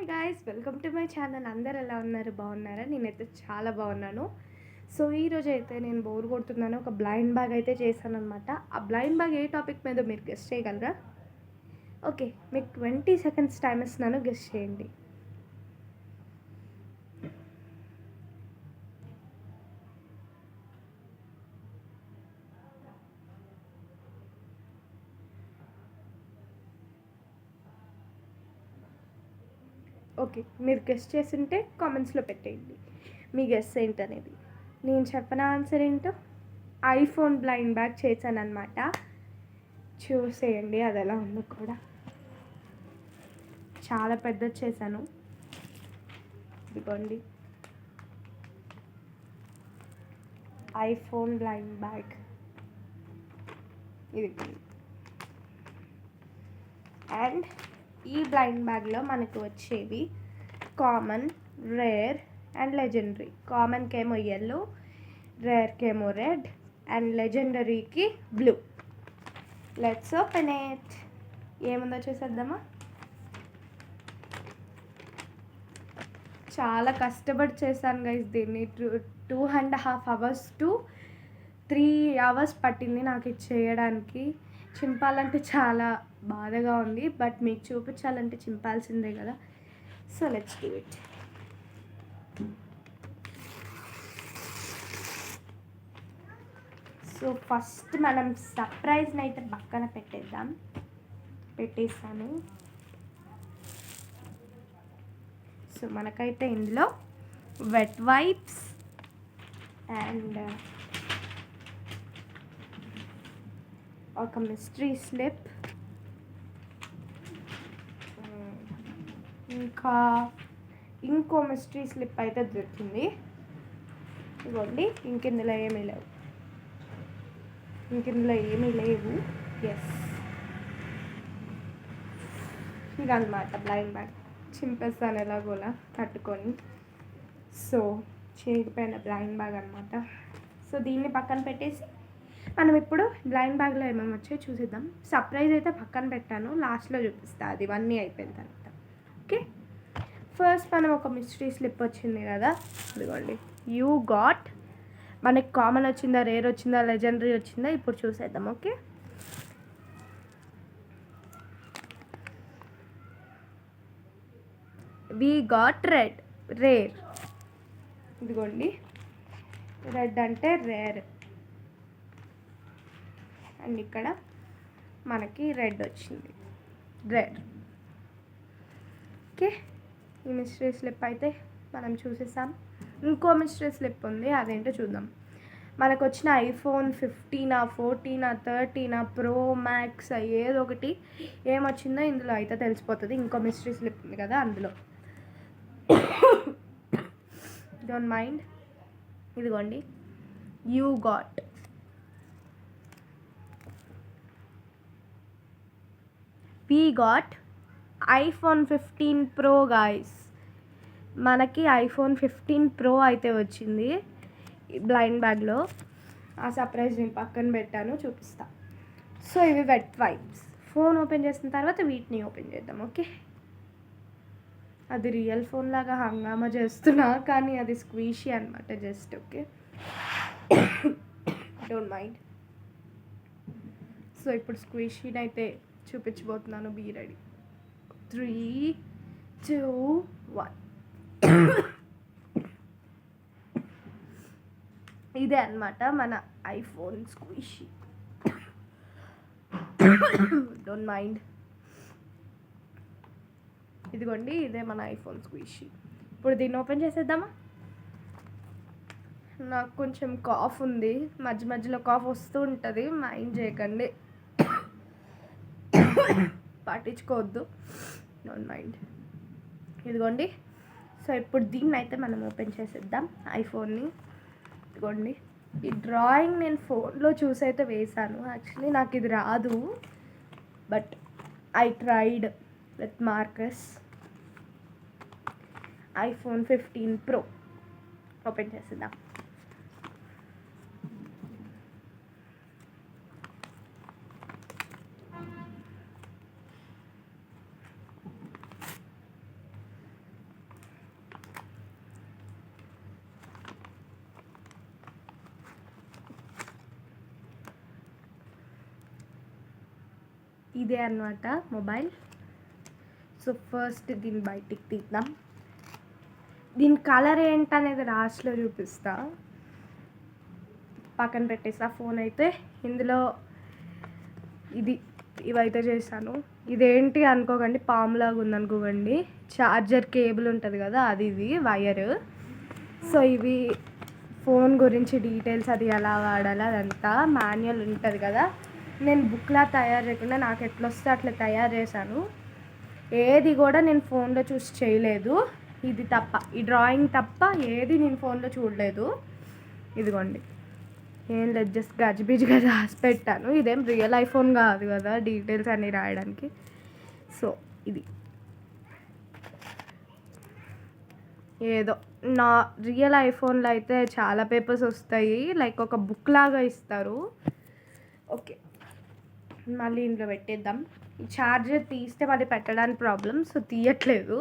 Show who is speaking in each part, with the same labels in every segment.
Speaker 1: Hi guys, welcome to my channel. అందరు ఎలా ఉన్నారు? బాగున్నారా? నేనైతే చాలా బాగున్నాను. సో ఈరోజు అయితే నేను బోర్ కొడుతున్నాను, ఒక బ్లైండ్ బ్యాగ్ అయితే చేశాను అనమాట. ఆ బ్లైండ్ బ్యాగ్ ఏ టాపిక్ మీద మీరు గెస్ట్ చేయగలరా? ఓకే, మీకు 20 సెకండ్స్ టైం ఇస్తున్నాను, గెస్ట్ చేయండి. ఓకే, మీరు గెస్ట్ చేస్తుంటే కామెంట్స్లో పెట్టేయండి మీ గెస్ట్ ఏంటనేది. నేను చెప్పిన ఆన్సర్ ఏంటో ఐఫోన్ బ్లైండ్ బ్యాగ్ చేశాను అనమాట. చూసేయండి అది ఎలా ఉందో కూడా. చాలా పెద్దది చేశాను. ఇదిగోండి ఐఫోన్ బ్లైండ్ బ్యాగ్. ఇది అండ్ ఈ బ్లైండ్ బ్యాగ్లో మనకు వచ్చేవి కామన్, రేర్ అండ్ లెజెండరీ. కామన్కేమో ఎల్లో, రేర్కేమో రెడ్ అండ్ లెజెండరీకి బ్లూ. Let's open it. ఏముందో చూసేద్దామా? చాలా కష్టపడి చేశాను గైస్ దీన్ని. 2.5 hours to 3 hours పట్టింది నాకు ఇది చేయడానికి. చింపాలంటే చాలా బాధగా ఉంది, బట్ మీకు చూపించాలంటే చింపాల్సిందే కదా. So let's do it. So first మనం సర్ప్రైజ్ని అయితే పక్కన పెట్టేసాను. సో మనకైతే ఇందులో వెట్ వైప్స్ అండ్ ఒక మిస్టరీ స్లిప్, ఇంకా ఇంకో మిస్టరీ స్లిప్ అయితే దొరికింది. ఇవ్వండి. ఇంకెందులో ఏమీ లేవు. ఎస్, ఇదన్నమాట బ్లైండ్ బ్యాగ్. చింపేస్తాను ఎలాగోలా తట్టుకొని. సో చేయకపోయిన బ్లైండ్ బ్యాగ్ అనమాట. సో దీన్ని పక్కన పెట్టేసి మనం ఇప్పుడు బ్లైండ్ బ్యాగ్లో ఏమేమి వచ్చాయో చూసేద్దాం. సర్ప్రైజ్ అయితే పక్కన పెట్టాను, లాస్ట్లో చూపిస్తాను అది ఇవన్నీ అయిపోయిన తర్వాత. ఓకే, ఫస్ట్ మనం ఒక మిస్టరీ స్లిప్ వచ్చింది కదా, ఇదిగోండి. You got. మనకి కామన్ వచ్చిందా, రేర్ వచ్చిందా, లెజెండరీ వచ్చిందా, ఇప్పుడు చూసేద్దాం. Okay, we got rare. ఇదిగోండి, రెడ్ అంటే రేర్ అండ్ ఇక్కడ మనకి రెడ్ వచ్చింది, రేర్. ఓకే, ఈ మిస్టరీ స్లిప్ అయితే మనం చూసేసాం. ఇంకో మిస్టరీ స్లిప్ ఉంది, అదేంటో చూద్దాం. మనకు వచ్చిన ఐఫోన్ 15, 14, 13 ప్రో మ్యాక్స్ ఏదో ఒకటి ఏమొచ్చిందో ఇందులో అయితే తెలిసిపోతుంది. ఇంకో మిస్టరీ స్లిప్ ఉంది కదా అందులో. Don't mind. ఇదిగోండి, you got we got iPhone 15 pro guys. మనకి ఐఫోన్ 15 ప్రో అయితే వచ్చింది బ్లైండ్ బ్యాగ్లో. ఆ సర్ప్రైజ్ నేను పక్కన పెట్టాను, చూపిస్తా. సో ఇవి వెట్ వైప్స్. ఫోన్ ఓపెన్ చేసిన తర్వాత వీటిని ఓపెన్ చేద్దాం. ఓకే, అది రియల్ ఫోన్ లాగా హంగామా చేస్తున్నా, కానీ అది స్క్వీషీ అనమాట just. Okay, don't mind. So ఇప్పుడు స్క్వీషీని అయితే చూపించబోతున్నాను. Be ready. 3, 2, 1. ఇదే అన్నమాట మన ఐఫోన్ స్క్వీషీ. Don't mind. ఇదిగోండి, ఇదే మన ఐఫోన్ స్క్వీషీ. ఇప్పుడు దీన్ని ఓపెన్ చేసేద్దామా? నాకు కొంచెం కాఫ్ ఉంది, మధ్య మధ్యలో కాఫ్ వస్తూ ఉంటుంది, మైండ్ చేయకండి, పట్టించుకోవద్దు. Don't mind. ఇదిగోండి. సో ఇప్పుడు దీన్ని అయితే మనం ఓపెన్ చేసేద్దాం, ఐఫోన్ని. ఇదిగోండి, ఈ డ్రాయింగ్ నేను ఫోన్లో చూసి అయితే వేశాను. యాక్చువల్లీ నాకు ఇది రాదు, but I tried with Marcus. IPhone 15 pro open చేసేద్దాం. ఇదే అన్నమాట మొబైల్. సో ఫస్ట్ దీన్ని బయటికి తీద్దాం. దీని కలర్ ఏంటనేది లాస్ట్లో చూపిస్తా. పక్కన పెట్టేసా ఫోన్ అయితే. ఇందులో ఇవైతే చేశాను. ఇదేంటి అనుకోకండి, పామ్లాగా ఉందనుకోకండి. ఛార్జర్ కేబుల్ ఉంటుంది కదా, ఇది వైర్. సో ఇవి ఫోన్ గురించి డీటెయిల్స్, అది ఎలా వాడాలి అదంతా మాన్యువల్ ఉంటుంది కదా. నేను బుక్లా తయారు చేయకుండా నాకు ఎట్లా వస్తే అట్లా తయారు చేశాను. ఏది కూడా నేను ఫోన్లో చూసి చేయలేదు. ఇది తప్ప, ఈ డ్రాయింగ్ తప్ప ఏది నేను ఫోన్లో చూడలేదు. ఇదిగోండి, ఏం లేదు, జస్ట్ గజిబిజిగా రాసి పెట్టాను. ఇదేం రియల్ ఐఫోన్ కాదు కదా డీటెయిల్స్ అన్నీ రాయడానికి. సో ఇది ఏదో నా రియల్ ఐఫోన్లో అయితే చాలా పేపర్స్ వస్తాయి, లైక్ ఒక బుక్ లాగా ఇస్తారు. ఓకే, మళ్ళీ ఇంట్లో పెట్టేద్దాం. ఈ ఛార్జర్ తీస్తే మళ్ళీ పెట్టడానికి ప్రాబ్లం, సో తీయట్లేదు.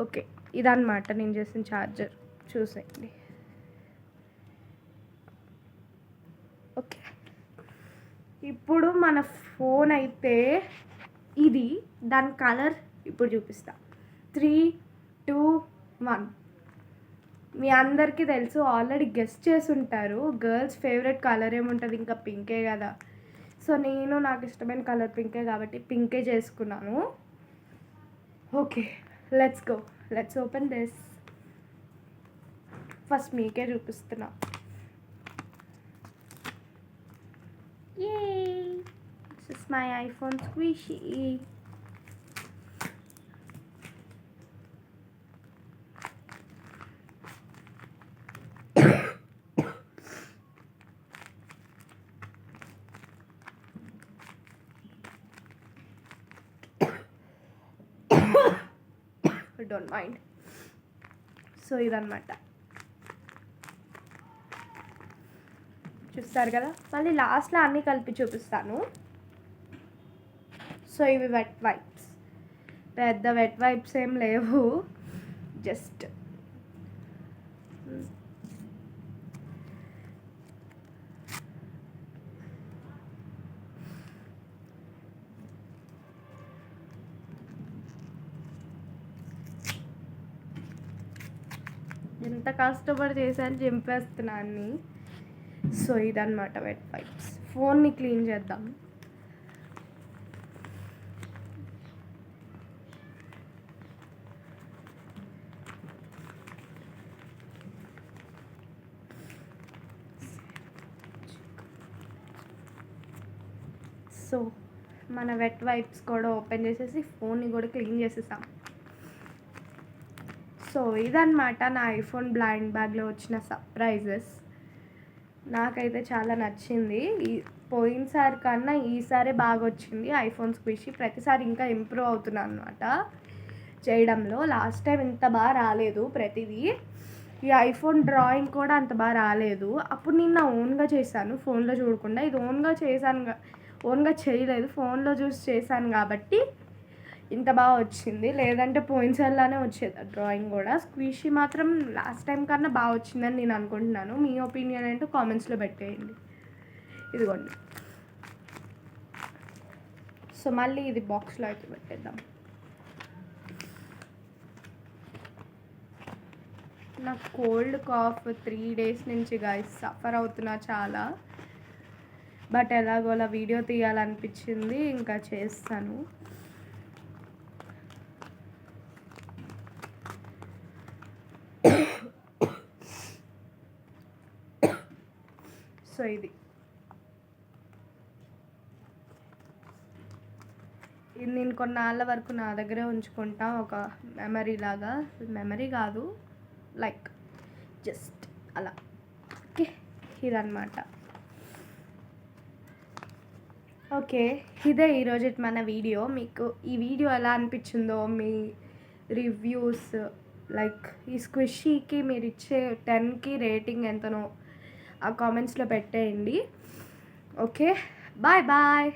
Speaker 1: ఓకే, ఇదన్నమాట నేను చేసిన ఛార్జర్, చూసేయండి. ఓకే, ఇప్పుడు మన ఫోన్ అయితే ఇది, దాని కలర్ ఇప్పుడు చూపిస్తా. 3, 2, 1. మీ అందరికీ తెలుసు, ఆల్రెడీ గెస్ట్ చేసి ఉంటారు. గర్ల్స్ ఫేవరెట్ కలర్ ఏముంటుంది, ఇంకా పింకే కదా. సో నేను నాకు ఇష్టమైన కలర్ పింకే కాబట్టి పింకే చేసుకున్నాను. Okay, let's go, let's open this. First మీకే చూపిస్తున్నా. Yay! This is my iPhone squishy. Don't mind. So ఇదన్నమాట, చూస్తారు కదా. మళ్ళీ లాస్ట్లో అన్నీ కలిపి చూపిస్తాను. సో ఇవి వెట్ వైప్స్, పెద్ద వెట్ వైప్స్ ఏం లేవు, జస్ట్ ఎంత కష్టపడి చేశాను, చింపేస్తున్నా అన్నీ. సో ఇదన్నమాట వెట్ వైప్స్. ఫోన్ని క్లీన్ చేద్దాం. సో మన వెట్ వైప్స్ కూడా ఓపెన్ చేసేసి ఫోన్ని కూడా క్లీన్ చేసేసాం. సో ఇదన్నమాట నా ఐఫోన్ బ్లైండ్ బ్యాగ్లో వచ్చిన సర్ప్రైజెస్. నాకైతే చాలా నచ్చింది. పోయినసారి కన్నా ఈసారి బాగా వచ్చింది ఐఫోన్ స్క్విషీ. ప్రతిసారి ఇంకా ఇంప్రూవ్ అవుతున్నాను అనమాట చేయడంలో. లాస్ట్ టైం ఇంత బాగా రాలేదు ప్రతిదీ. ఈ ఐఫోన్ డ్రాయింగ్ కూడా అంత బాగా రాలేదు. అప్పుడు నేను నా ఓన్గా చేశాను, ఫోన్లో చూడకుండా. ఇది ఓన్గా చేయలేదు, ఫోన్లో చూసి చేశాను కాబట్టి ఇంత బాగా వచ్చింది. లేదంటే పోయినసారిలానే వచ్చేది డ్రాయింగ్ కూడా. స్క్విషీ మాత్రం లాస్ట్ టైం కన్నా బాగా వచ్చిందని నేను అనుకుంటున్నాను. మీ ఒపీనియన్ ఏంటో కామెంట్స్లో పెట్టేయండి. ఇదిగోండి. సో మళ్ళీ ఇది బాక్స్లో అయితే పెట్టేద్దాం. నాకు కోల్డ్ కాఫ్ 3 days నుంచి గైస్ సఫర్ అవుతున్నా చాలా. బట్ ఎలాగోలా వీడియో తీయాలనిపించింది, ఇంకా చేస్తాను. సో ఇది నేను కొన్నాళ్ళ వరకు నా దగ్గరే ఉంచుకుంటా, ఒక మెమరీ లాగా. మెమరీ కాదు, లైక్ జస్ట్ అలా. ఓకే, ఇదన్నమాట. ఓకే, ఇదే ఈరోజు మన వీడియో. మీకు ఈ వీడియో ఎలా అనిపించిందో, మీ రివ్యూస్, లైక్ ఈ స్క్విషీకి మీరు ఇచ్చే 10కి రేటింగ్ ఎంతనో ఆ కామెంట్స్లో పెట్టేయండి. Okay, bye bye.